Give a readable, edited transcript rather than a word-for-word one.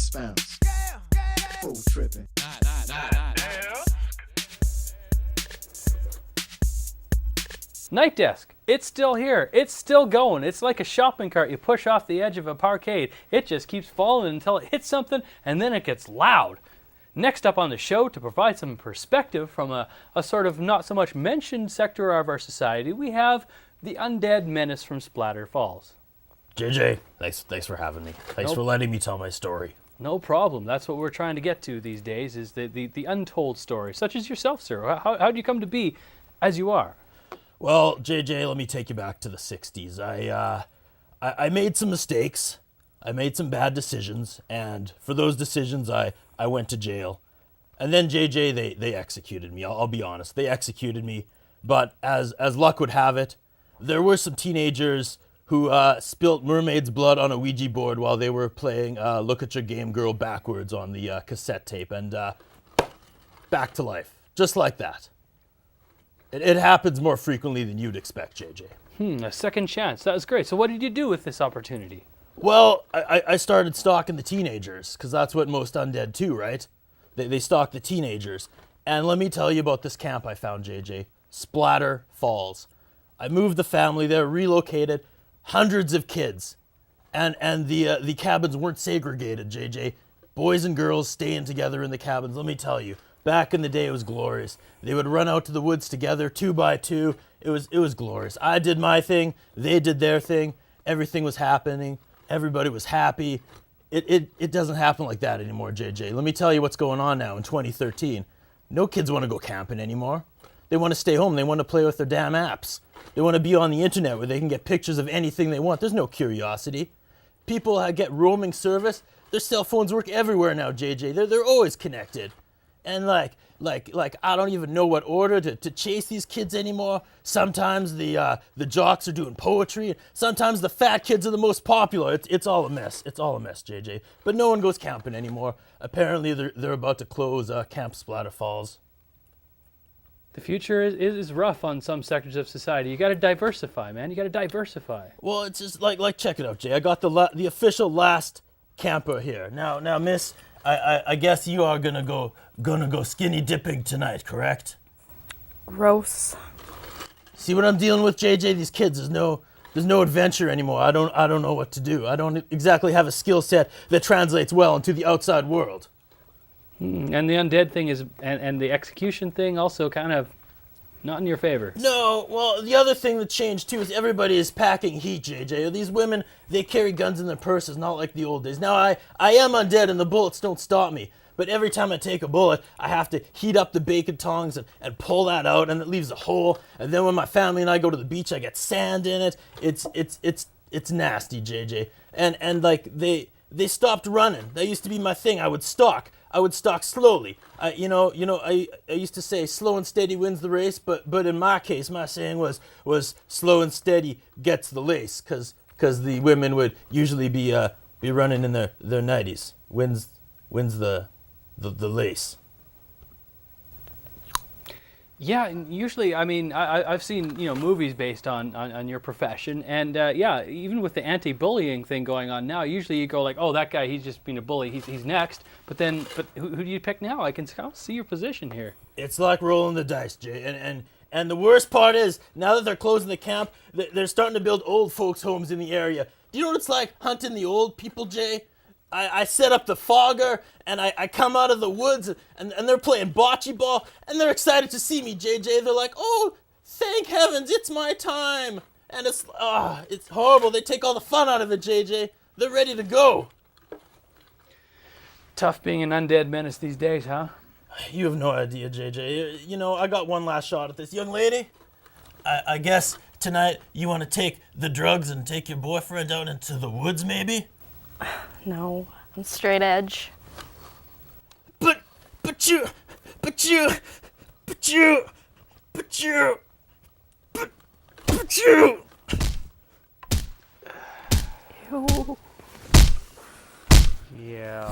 suspense. Full tripping. NightDesk, it's still here. It's still going. It's like a shopping cart you push off the edge of a parkade. It just keeps falling until it hits something, and then it gets loud. Next up on the show, to provide some perspective from a sort of not so much mentioned sector of our society, we have the Undead Menace from Splatter Falls. JJ, thanks for having me. Thanks for letting me tell my story. No problem. That's what we're trying to get to these days, is the untold story, such as yourself, sir. How'd you come to be as you are? Well, JJ, let me take you back to the 60s. I made some mistakes. I made some bad decisions, and for those decisions, I went to jail. And then, JJ, they executed me. I'll be honest. They executed me. But as luck would have it, there were some teenagers who spilt mermaid's blood on a Ouija board while they were playing Look at Your Game Girl backwards on the cassette tape, and back to life. Just like that. It happens more frequently than you'd expect, JJ. A second chance. That was great. So what did you do with this opportunity? Well, I started stalking the teenagers, because that's what most undead do, right? They stalk the teenagers. And let me tell you about this camp I found, JJ. Splatter Falls. I moved the family there, relocated, hundreds of kids. And the cabins weren't segregated, JJ. Boys and girls staying together in the cabins, let me tell you. Back in the day, it was glorious. They would run out to the woods together, 2 by 2. It was glorious. I did my thing. They did their thing. Everything was happening. Everybody was happy. It doesn't happen like that anymore, JJ. Let me tell you what's going on now in 2013. No kids want to go camping anymore. They want to stay home. They want to play with their damn apps. They want to be on the internet where they can get pictures of anything they want. There's no curiosity. People get roaming service. Their cell phones work everywhere now, JJ. They're always connected. And like I don't even know what order to chase these kids anymore. Sometimes the jocks are doing poetry. Sometimes the fat kids are the most popular. It's all a mess. It's all a mess, JJ. But no one goes camping anymore. Apparently they're about to close Camp Splatter Falls. The future is rough on some sectors of society. You got to diversify, man. You got to diversify. Well, it's just like check it out, Jay. I got the official last camper here. Now, miss, I guess you are gonna go skinny dipping tonight, correct? Gross. See what I'm dealing with, JJ? These kids, there's no adventure anymore. I don't know what to do. I don't exactly have a skill set that translates well into the outside world. And the undead thing is, and the execution thing also kind of not in your favor. No, well, the other thing that changed too is everybody is packing heat, JJ. These women, they carry guns in their purses, not like the old days. Now, I am undead and the bullets don't stop me. But every time I take a bullet, I have to heat up the bacon tongs and pull that out, and it leaves a hole. And then when my family and I go to the beach, I get sand in it. It's nasty, JJ. And like they stopped running. That used to be my thing. I would stalk slowly. I used to say slow and steady wins the race, but in my case, my saying was slow and steady gets the lace, because the women would usually be running in their 90s. Wins the lace. Yeah, and usually, I mean, I've seen movies based on your profession, and yeah, even with the anti-bullying thing going on now, usually you go like, oh, that guy, he's just being a bully, he's next. But who do you pick now? I can see your position here. It's like rolling the dice, Jay, and the worst part is now that they're closing the camp, they're starting to build old folks' homes in the area. Do you know what it's like hunting the old people, Jay? I set up the fogger, and I come out of the woods, and they're playing bocce ball, and they're excited to see me, JJ. They're like, oh, thank heavens, it's my time. And it's horrible. They take all the fun out of it, JJ. They're ready to go. Tough being an undead menace these days, huh? You have no idea, JJ. I got one last shot at this. Young lady, I guess tonight you want to take the drugs and take your boyfriend out into the woods, maybe? No, I'm straight edge. But you. Ew. Yeah.